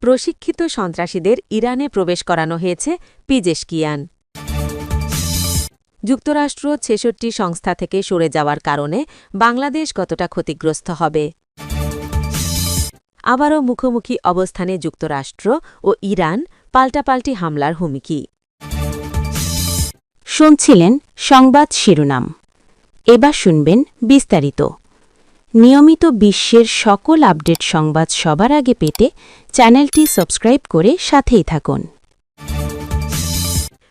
প্রশিক্ষিত সন্ত্রাসীদের ইরানে প্রবেশ করানো হয়েছে পেজেশকিয়ান। যুক্তরাষ্ট্র ৬৬ সংস্থা থেকে সরে যাওয়ার কারণে বাংলাদেশ কতটা ক্ষতিগ্রস্ত হবে? আবারও মুখোমুখি অবস্থানে যুক্তরাষ্ট্র ও ইরান, পাল্টাপাল্টি হামলার হুমকি। শুনছিলেন সংবাদ শিরোনাম। এবার শুনবেন বিস্তারিত। নিয়মিত বিশ্বের সকল আপডেট সংবাদ সবার আগে পেতে চ্যানেলটি সাবস্ক্রাইব করে সাথেই থাকুন।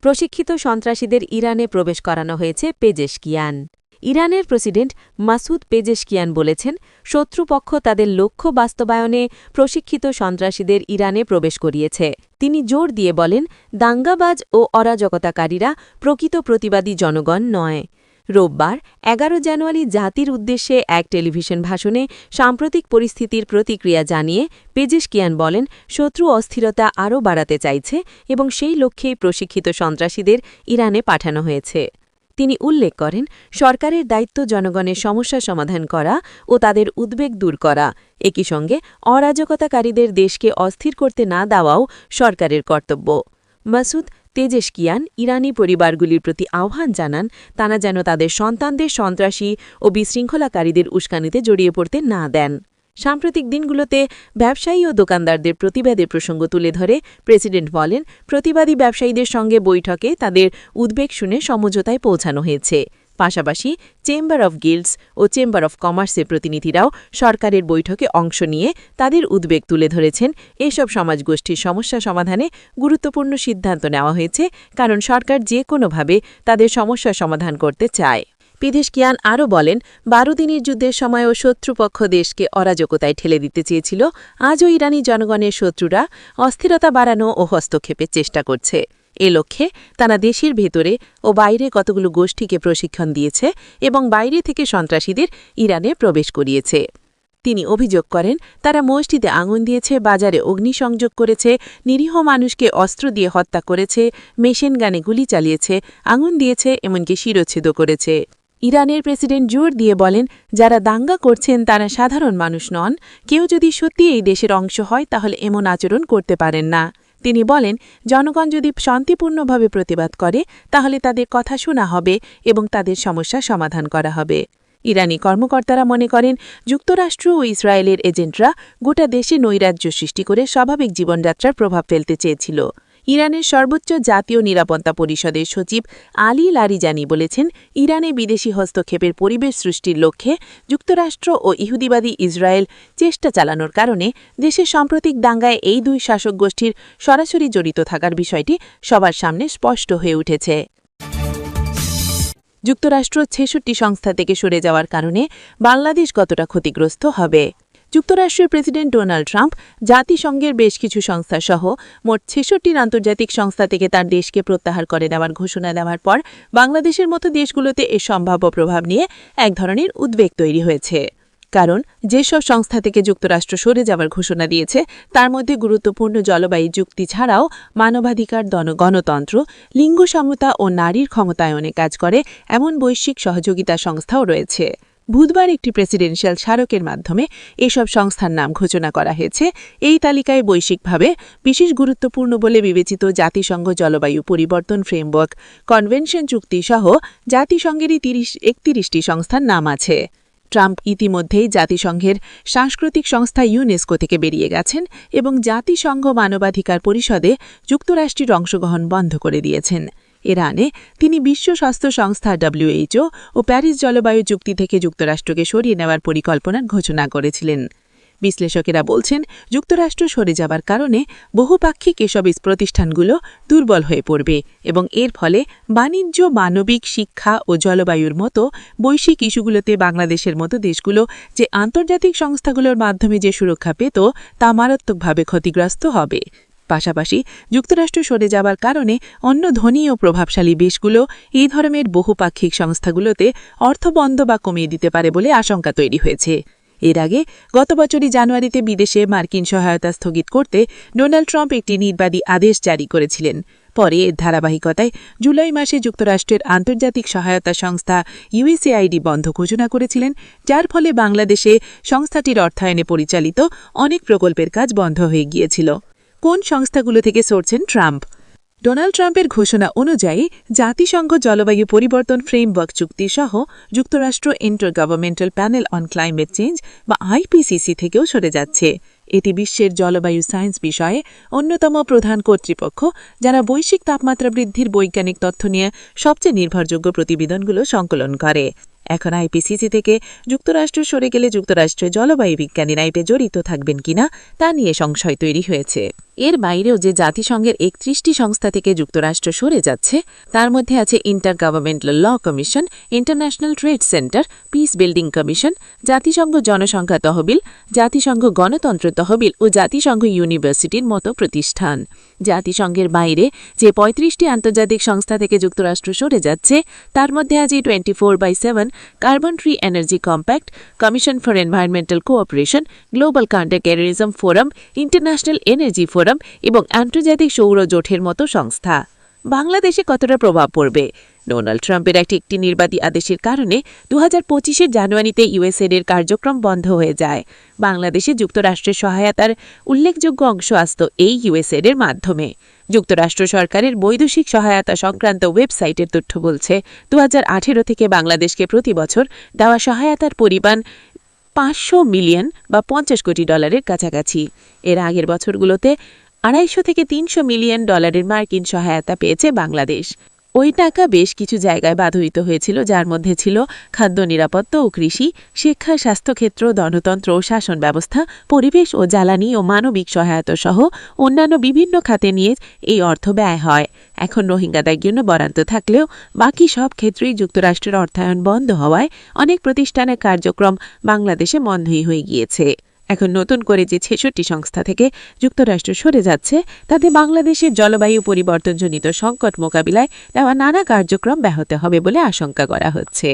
প্রশিক্ষিত সন্ত্রাসীদের ইরানে প্রবেশ করানো হয়েছে পেজেশকিয়ান। ইরানের প্রেসিডেন্ট মাসুদ পেজেশকিয়ান বলেছেন, শত্রুপক্ষ তাদের লক্ষ্য বাস্তবায়নে প্রশিক্ষিত সন্ত্রাসীদের ইরানে প্রবেশ করিয়েছে। তিনি জোর দিয়ে বলেন, দাঙ্গাবাজ ও অরাজকতাকারীরা প্রকৃত প্রতিবাদী জনগণ নয়। রোববার ১১ জানুয়ারি জাতির উদ্দেশ্যে এক টেলিভিশন ভাষণে সাম্প্রতিক পরিস্থিতির প্রতিক্রিয়া জানিয়ে পেজেশকিয়ান বলেন, শত্রু অস্থিরতা আরও বাড়াতে চাইছে এবং সেই লক্ষ্যেই প্রশিক্ষিত সন্ত্রাসীদের ইরানে পাঠানো হয়েছে। তিনি উল্লেখ করেন, সরকারের দায়িত্ব জনগণের সমস্যা সমাধান করা ও তাদের উদ্বেগ দূর করা। একই সঙ্গে অরাজকতাকারীদের দেশকে অস্থির করতে না দেওয়াও সরকারের কর্তব্য। মাসুদ পেজেশকিয়ান ইরানি পরিবারগুলির প্রতি আহ্বান জানান, তারা যেন তাদের সন্তানদের সন্ত্রাসী ও বিশৃঙ্খলাকারীদের উস্কানিতে জড়িয়ে পড়তে না দেন। সাম্প্রতিক দিনগুলোতে ব্যবসায়ী ও দোকানদারদের প্রতিবাদের প্রসঙ্গ তুলে ধরে প্রেসিডেন্ট বলেন, প্রতিবাদী ব্যবসায়ীদের সঙ্গে বৈঠকে তাদের উদ্বেগ শুনে সমঝোতায় পৌঁছানো হয়েছে। পাশাপাশি চেম্বার অব গিল্ডস ও চেম্বার অব কমার্সের প্রতিনিধিরাও সরকারের বৈঠকে অংশ নিয়ে তাদের উদ্বেগ তুলে ধরেছেন। এসব সমাজগোষ্ঠীর সমস্যা সমাধানে গুরুত্বপূর্ণ সিদ্ধান্ত নেওয়া হয়েছে, কারণ সরকার যে কোনোভাবে তাদের সমস্যা সমাধান করতে চায়। পেজেশকিয়ান আরও বলেন, ১২ দিনের যুদ্ধের সময়ও শত্রুপক্ষ দেশকে অরাজকতায় ঠেলে দিতে চেয়েছিল। আজও ইরানি জনগণের শত্রুরা অস্থিরতা বাড়ানো ও হস্তক্ষেপের চেষ্টা করছে। এ লক্ষ্যে তারা দেশের ভেতরে ও বাইরে কতগুলো গোষ্ঠীকে প্রশিক্ষণ দিয়েছে এবং বাইরে থেকে সন্ত্রাসীদের ইরানে প্রবেশ করিয়েছে। তিনি অভিযোগ করেন, তারা মসজিদে আগুন দিয়েছে, বাজারে অগ্নিসংযোগ করেছে, নিরীহ মানুষকে অস্ত্র দিয়ে হত্যা করেছে, মেশিনগানে গুলি চালিয়েছে, আগুন দিয়েছে, এমনকি শিরচ্ছেদও করেছে। ইরানের প্রেসিডেন্ট জোর দিয়ে বলেন, যারা দাঙ্গা করছেন তারা সাধারণ মানুষ নন। কেউ যদি সত্যি এই দেশের অংশ হয় তাহলে এমন আচরণ করতে পারেন না। তিনি বলেন, জনগণ যদি শান্তিপূর্ণভাবে প্রতিবাদ করে তাহলে তাদের কথা শোনা হবে এবং তাদের সমস্যা সমাধান করা হবে। ইরানি কর্মকর্তারা মনে করেন, যুক্তরাষ্ট্র ও ইসরায়েলের এজেন্টরা গোটা দেশে নৈরাজ্য সৃষ্টি করে স্বাভাবিক জীবনযাত্রার প্রভাব ফেলতে চেয়েছিল। ইরানের সর্বোচ্চ জাতীয় নিরাপত্তা পরিষদের সচিব আলী লারিজানি বলেছেন, ইরানে বিদেশি হস্তক্ষেপের পরিবেশ সৃষ্টির লক্ষ্যে যুক্তরাষ্ট্র ও ইহুদিবাদী ইসরায়েল চেষ্টা চালানোর কারণে দেশের সাম্প্রতিক দাঙ্গায় এই দুই শাসক গোষ্ঠীর সরাসরি জড়িত থাকার বিষয়টি সবার সামনে স্পষ্ট হয়ে উঠেছে। যুক্তরাষ্ট্র ৬৬ সংস্থা থেকে সরে যাওয়ার কারণে বাংলাদেশ কতটা ক্ষতিগ্রস্ত হবে? যুক্তরাষ্ট্রের প্রেসিডেন্ট ডোনাল্ড ট্রাম্প জাতিসংঘের বেশ কিছু সংস্থা সহ মোট ৬৬ আন্তর্জাতিক সংস্থা থেকে তার দেশকে প্রত্যাহার করে নেওয়ার ঘোষণা দেওয়ার পর বাংলাদেশের মতো দেশগুলোতে এর সম্ভাব্য প্রভাব নিয়ে এক ধরনের উদ্বেগ তৈরি হয়েছে। কারণ যেসব সংস্থা থেকে যুক্তরাষ্ট্র সরে যাওয়ার ঘোষণা দিয়েছে তার মধ্যে গুরুত্বপূর্ণ জলবায়ু চুক্তি ছাড়াও মানবাধিকার, গণতন্ত্র, লিঙ্গ সমতা ও নারীর ক্ষমতায়নে কাজ করে এমন বৈশ্বিক সহযোগিতা সংস্থাও রয়েছে। বুধবার একটি প্রেসিডেন্সিয়াল স্মারকের মাধ্যমে এসব সংস্থার নাম ঘোষণা করা হয়েছে। এই তালিকায় বৈশ্বিকভাবে বিশেষ গুরুত্বপূর্ণ বলে বিবেচিত জাতিসংঘ জলবায়ু পরিবর্তন ফ্রেমওয়ার্ক কনভেনশন চুক্তি সহ জাতিসংঘেরই ৩১টি সংস্থার নাম আছে। ট্রাম্প ইতিমধ্যেই জাতিসংঘের সাংস্কৃতিক সংস্থা ইউনেস্কো থেকে বেরিয়ে গেছেন এবং জাতিসংঘ মানবাধিকার পরিষদে যুক্তরাষ্ট্রের অংশগ্রহণ বন্ধ করে দিয়েছেন। এর আগে তিনি বিশ্ব স্বাস্থ্য সংস্থা WHO ও প্যারিস জলবায়ু চুক্তি থেকে যুক্তরাষ্ট্রকে সরিয়ে নেওয়ার পরিকল্পনার ঘোষণা করেছিলেন। বিশ্লেষকেরা বলছেন, যুক্তরাষ্ট্র সরে যাবার কারণে বহুপাক্ষিক এসব প্রতিষ্ঠানগুলো দুর্বল হয়ে পড়বে এবং এর ফলে বাণিজ্য, মানবিক, শিক্ষা ও জলবায়ুর মতো বৈশ্বিক ইস্যুগুলোতে বাংলাদেশের মতো দেশগুলো যে আন্তর্জাতিক সংস্থাগুলোর মাধ্যমে যে সুরক্ষা পেত তা মারাত্মকভাবে ক্ষতিগ্রস্ত হবে। পাশাপাশি যুক্তরাষ্ট্র সরে যাবার কারণে অন্য ধনী ও প্রভাবশালী দেশগুলো এই ধরনের বহুপাক্ষিক সংস্থাগুলোতে অর্থ বন্ধ বা কমিয়ে দিতে পারে বলে আশঙ্কা তৈরি হয়েছে। এর আগে গত বছরই জানুয়ারিতে বিদেশে মার্কিন সহায়তা স্থগিত করতে ডোনাল্ড ট্রাম্প একটি নির্বাদী আদেশ জারি করেছিলেন। পরে এর ধারাবাহিকতায় জুলাই মাসে যুক্তরাষ্ট্রের আন্তর্জাতিক সহায়তা সংস্থা USAID বন্ধ ঘোষণা করেছিলেন, যার ফলে বাংলাদেশে সংস্থাটির অর্থায়নে পরিচালিত অনেক প্রকল্পের কাজ বন্ধ হয়ে গিয়েছিল। কোন সংস্থাগুলো থেকে সরছেন ট্রাম্প? ডোনাল্ড ট্রাম্পের ঘোষণা অনুযায়ী জাতিসংঘ জলবায়ু পরিবর্তন ফ্রেমওয়ার্ক চুক্তি সহ যুক্তরাষ্ট্র ইন্টারগভর্নমেন্টাল প্যানেল অন ক্লাইমেট চেঞ্জ বা আইপিসিসি থেকেও সরে যাচ্ছে। এটি বিশ্বের জলবায়ু সায়েন্স বিষয়ে অন্যতম প্রধান কর্তৃপক্ষ, যারা বৈশ্বিক তাপমাত্রা বৃদ্ধির বৈজ্ঞানিক তথ্য নিয়ে সবচেয়ে নির্ভরযোগ্য প্রতিবেদনগুলো সংকলন করে। এখন আইপিসিসি থেকে যুক্তরাষ্ট্র সরে গেলে যুক্তরাষ্ট্রের জলবায়ু বিজ্ঞানীরা এতে জড়িত থাকবেন কিনা তা নিয়ে সংশয় তৈরি হয়েছে। এর বাইরেও যে জাতিসংঘের ৩১টি সংস্থা থেকে যুক্তরাষ্ট্র সরে যাচ্ছে তার মধ্যে আছে intergovernmental law commission, international trade centre, peace building commission, জাতিসংঘ জনসংখ্যা তহবিল, জাতিসংঘ গণতন্ত্র তহবিল ও জাতিসংঘ ইউনিভার্সিটির মতো প্রতিষ্ঠান। জাতিসংঘের বাইরে যে ৩৫টি আন্তর্জাতিক সংস্থা থেকে যুক্তরাষ্ট্র সরে যাচ্ছে তার মধ্যে আছে 24/7 carbon free energy compact, commission for environmental cooperation, global counter terrorism forum, international energy forum এবং আন্তর্জাতিক সৌর জোটের মতো সংস্থা। বাংলাদেশে কতটা প্রভাব পড়বে? ডোনাল্ড ট্রাম্পের একটি নির্বাহী আদেশের কারণে ২০২৫-এর জানুয়ারিতে ইউএসএর কার্যক্রম বন্ধ হয়ে যায়। বাংলাদেশে যুক্তরাষ্ট্রের সহায়তার উল্লেখযোগ্য অংশ আসত এই ইউএসএর মাধ্যমে। যুক্তরাষ্ট্র সরকারের বৈদেশিক সহায়তা সংক্রান্ত ওয়েবসাইটের তথ্য বলছে ২০১৮ থেকে বাংলাদেশকে প্রতি বছর দেওয়া সহায়তার পরিমাণ ৫০০ মিলিয়ন বা $৫০ কোটি কাছাকাছি। এর আগের বছরগুলোতে ২৫০ থেকে ৩০০ মিলিয়ন ডলারের মার্কিন সহায়তা পেয়েছে বাংলাদেশ। ওই টাকা বেশ কিছু জায়গায় ব্যবহৃত হয়েছিল, যার মধ্যে ছিল খাদ্য নিরাপত্তা ও কৃষি, শিক্ষা, স্বাস্থ্যক্ষেত্র, গণতন্ত্র ও শাসন ব্যবস্থা, পরিবেশ ও জ্বালানি ও মানবিক সহায়তা সহ অন্যান্য বিভিন্ন খাতে নিয়ে এই অর্থ ব্যয় হয়। এখন রোহিঙ্গাদের জন্য বরাদ্দ থাকলেও বাকি সব ক্ষেত্রেই যুক্তরাষ্ট্রের অর্থায়ন বন্ধ হওয়ায় অনেক প্রতিষ্ঠানের কার্যক্রম বাংলাদেশে বন্ধই হয়ে গিয়েছে। এখন নতুন করে যে ৬৬ সংস্থা থেকে যুক্তরাষ্ট্র সরে যাচ্ছে তাতে বাংলাদেশের জলবায়ু পরিবর্তনজনিত সংকট মোকাবিলায় নেওয়া নানা কার্যক্রম ব্যাহত হবে বলে আশঙ্কা করা হচ্ছে।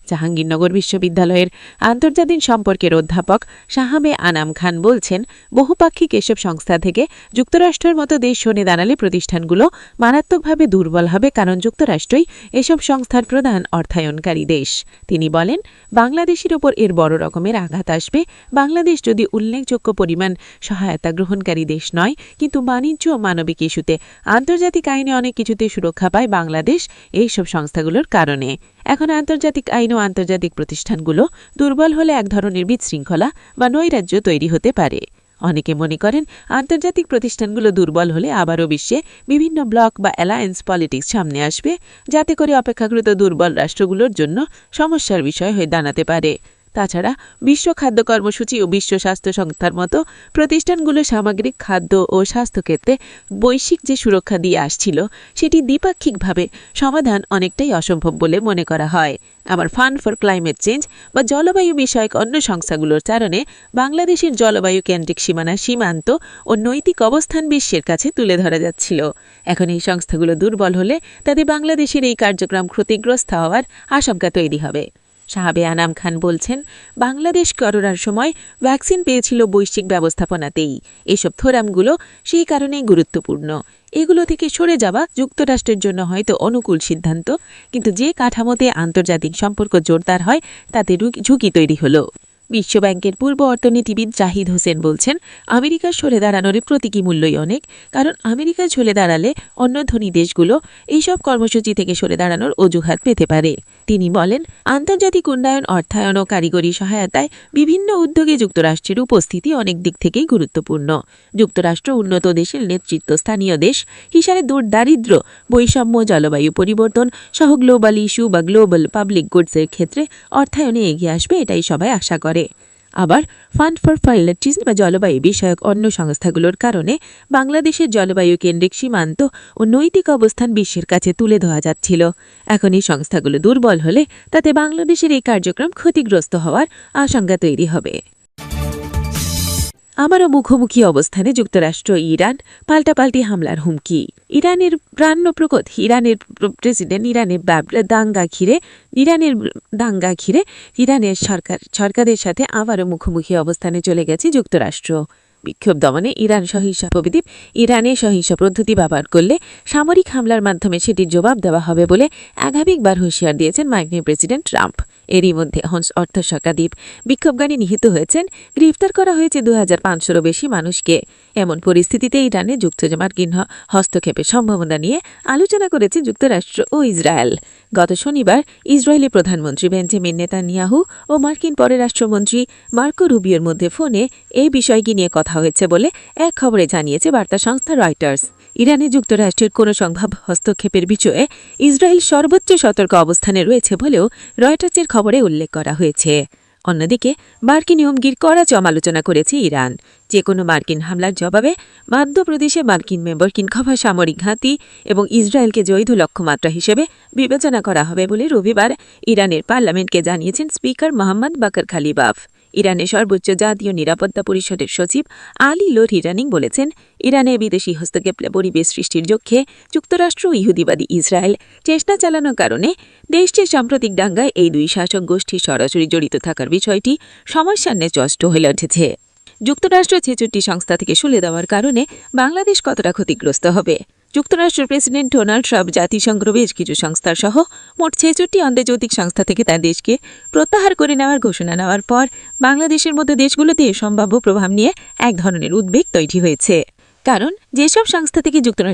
জাহাঙ্গীরনগর বিশ্ববিদ্যালয়ের আন্তর্জাতিক সম্পর্কের অধ্যাপক শাহাবে আনাম খান বলছেন, বহুপাক্ষিক এসব সংস্থা থেকে যুক্তরাষ্ট্রের মতো দেশ সরে দাঁড়ালে প্রতিষ্ঠানগুলো মারাত্মকভাবে দুর্বল হবে, কারণ যুক্তরাষ্ট্রই এসব সংস্থার প্রধান অর্থায়নকারী দেশ। তিনি বলেন, বাংলাদেশের ওপর এর বড় রকমের আঘাত আসবে। বাংলাদেশ যদি উল্লেখযোগ্য পরিমাণ সহায়তা গ্রহণকারী দেশ নয়, কিন্তু বাণিজ্য ও মানবিক ইস্যুতে আন্তর্জাতিক আইনে অনেক কিছুতে সুরক্ষা পায় বাংলাদেশ এইসব সংস্থাগুলোর কারণে। এখন আন্তর্জাতিক আইন ও আন্তর্জাতিক প্রতিষ্ঠানগুলো দুর্বল হলে এক ধরনের বিশৃঙ্খলা বা নৈরাজ্য তৈরি হতে পারে। অনেকে মনে করেন আন্তর্জাতিক প্রতিষ্ঠানগুলো দুর্বল হলে আবারও বিশ্বে বিভিন্ন ব্লক বা অ্যালায়েন্স পলিটিক্স সামনে আসবে, যাতে করে অপেক্ষাকৃত দুর্বল রাষ্ট্রগুলোর জন্য সমস্যার বিষয় হয়ে দাঁড়াতে পারে। তাছাড়া বিশ্ব খাদ্য কর্মসূচি ও বিশ্ব স্বাস্থ্য সংস্থার মতো প্রতিষ্ঠানগুলো সামগ্রিক খাদ্য ও স্বাস্থ্যক্ষেত্রে বৈশ্বিক যে সুরক্ষা দিয়ে আসছিল সেটি দ্বিপাক্ষিকভাবে সমাধান অনেকটাই অসম্ভব বলে মনে করা হয়। আবার ফান্ড ফর ক্লাইমেট চেঞ্জ বা জলবায়ু বিষয়ক অন্য সংস্থাগুলোর কারণে বাংলাদেশের জলবায়ু কেন্দ্রিক সীমান্ত ও নৈতিক অবস্থান বিশ্বের কাছে তুলে ধরা যাচ্ছিল। এখন এই সংস্থাগুলো দুর্বল হলে তাতে বাংলাদেশের এই কার্যক্রম ক্ষতিগ্রস্ত হওয়ার আশঙ্কা তৈরি হবে। শাহাবে আনাম খান বলছেন, বাংলাদেশ করোনার সময় ভ্যাকসিন পেয়েছিল বৈশ্বিক ব্যবস্থাপনাতেই। এসব ফোরামগুলো সেই কারণেই গুরুত্বপূর্ণ। এগুলো থেকে সরে যাওয়া যুক্তরাষ্ট্রের জন্য হয়তো অনুকূল সিদ্ধান্ত, কিন্তু যে কাঠামোতে আন্তর্জাতিক সম্পর্ক জোরদার হয় তাতে ঝুঁকি তৈরি হলো। বিশ্বব্যাংকের পূর্ব অর্থনীতিবিদ জাহিদ হোসেন বলছেন, আমেরিকার সরে দাঁড়ানোর প্রতীকী মূল্যই অনেক, কারণ আমেরিকা সরে দাঁড়ালে অন্য ধনী দেশগুলো এইসব কর্মসূচি থেকে সরে দাঁড়ানোর অজুহাত পেতে পারে। তিনি বলেন, আন্তর্জাতিক উন্নয়ন, অর্থায়ন ও কারিগরি সহায়তায় বিভিন্ন উদ্যোগে যুক্তরাষ্ট্রের উপস্থিতি অনেক দিক থেকেই গুরুত্বপূর্ণ। যুক্তরাষ্ট্র উন্নত দেশের নেতৃত্বস্থানীয় দেশ হিসাবে দারিদ্র্য, বৈষম্য, জলবায়ু পরিবর্তন সহ গ্লোবাল ইস্যু বা গ্লোবাল পাবলিক গুডসের ক্ষেত্রে অর্থায়নে এগিয়ে আসবে, এটাই সবাই আশা করে। আবার ফান্ড ফর ক্লাইমেট চেঞ্জ বা জলবায়ু বিষয়ক অন্য সংস্থাগুলোর কারণে বাংলাদেশের জলবায়ু কেন্দ্রিক সীমান্ত ও নৈতিক অবস্থান বিশ্বের কাছে তুলে ধরা যাচ্ছিল। এখন এই সংস্থাগুলো দুর্বল হলে তাতে বাংলাদেশের এই কার্যক্রম ক্ষতিগ্রস্ত হওয়ার আশঙ্কা তৈরি হবে। আবারও মুখোমুখি অবস্থানে যুক্তরাষ্ট্র ইরান, পাল্টাপাল্টি হামলার হুমকি। ইরানের প্রাণপ্রকট ইরানের প্রেসিডেন্ট দাঙ্গা ঘিরে ইরানের সরকারের সাথে আবারও মুখোমুখি অবস্থানে চলে গেছে যুক্তরাষ্ট্র। বিক্ষোভ দমনে ইরানে সহিংস পদ্ধতি ব্যবহার করলে সামরিক হামলার মাধ্যমে সেটির জবাব দেওয়া হবে বলে একাধিকবার হুঁশিয়ার দিয়েছেন মার্কিন প্রেসিডেন্ট ট্রাম্প। এরই মধ্যে হংস অর্থ শকাদ্বীপ বিক্ষোভকারী নিহত হয়েছেন, গ্রেফতার করা হয়েছে 2500-রও বেশি মানুষকে। এমন পরিস্থিতিতে ইরানে যুক্তরাজ্য মার্কিন হস্তক্ষেপের সম্ভাবনা নিয়ে আলোচনা করেছে যুক্তরাষ্ট্র ও ইসরায়েল। গত শনিবার ইসরায়েলি প্রধানমন্ত্রী বেঞ্জামিন নেতানিয়াহু ও মার্কিন পররাষ্ট্রমন্ত্রী মার্কো রুবিওর মধ্যে ফোনে এই বিষয়টি নিয়ে কথা হয়েছে বলে এক খবরে জানিয়েছে বার্তা সংস্থা রয়টার্স। ইরানে যুক্তরাষ্ট্রের কোনো সম্ভাব্য হস্তক্ষেপের বিষয়ে ইসরায়েল সর্বোচ্চ সতর্ক অবস্থানে রয়েছে বলেও রয়টার্সের খবরে উল্লেখ করা হয়েছে। অন্যদিকে মার্কিন হুমকির কড়া সমালোচনা করেছে ইরান। যে কোনো মার্কিন হামলার জবাবে মধ্যপ্রদেশে মার্কিন মেম্বরকিনখভা সামরিক ঘাঁটি এবং ইসরায়েলকে জৈধ লক্ষ্যমাত্রা হিসেবে বিবেচনা করা হবে বলে রবিবার ইরানের পার্লামেন্টকে জানিয়েছেন স্পিকার মোহাম্মদ বাকর খালিবাফ। ইরানের সর্বোচ্চ জাতীয় নিরাপত্তা পরিষদের সচিব আলী লোর হিরানিং বলেছেন, ইরানে বিদেশি হস্তক্ষেপে পরিবেশ সৃষ্টির লক্ষ্যে যুক্তরাষ্ট্র ও ইহুদিবাদী ইসরায়েল চেষ্টা চালানোর কারণে দেশটির সাম্প্রতিক দাঙ্গায় এই দুই শাসক গোষ্ঠী সরাসরি জড়িত থাকার বিষয়টি সমস্যার ন্যায় স্পষ্ট হয়ে উঠেছে। যুক্তরাষ্ট্র ৬৬ সংস্থা থেকে সরে দেওয়ার কারণে বাংলাদেশ কতটা ক্ষতিগ্রস্ত হবে? যুক্তরাষ্ট্রের প্রেসিডেন্ট ডোনাল্ড ট্রাম্প জাতিসংঘের বেশ কিছু সংস্থার সহ মোট ৬৬ আন্তর্জাতিক সংস্থা থেকে তার দেশকে প্রত্যাহার করে নেওয়ার ঘোষণা নেওয়ার পর বাংলাদেশের মতো দেশগুলোতে সম্ভাব্য প্রভাব নিয়ে এক ধরনের উদ্বেগ তৈরি হয়েছে। কারণ যেসব সংস্থা থেকে যুক্তরাষ্ট্র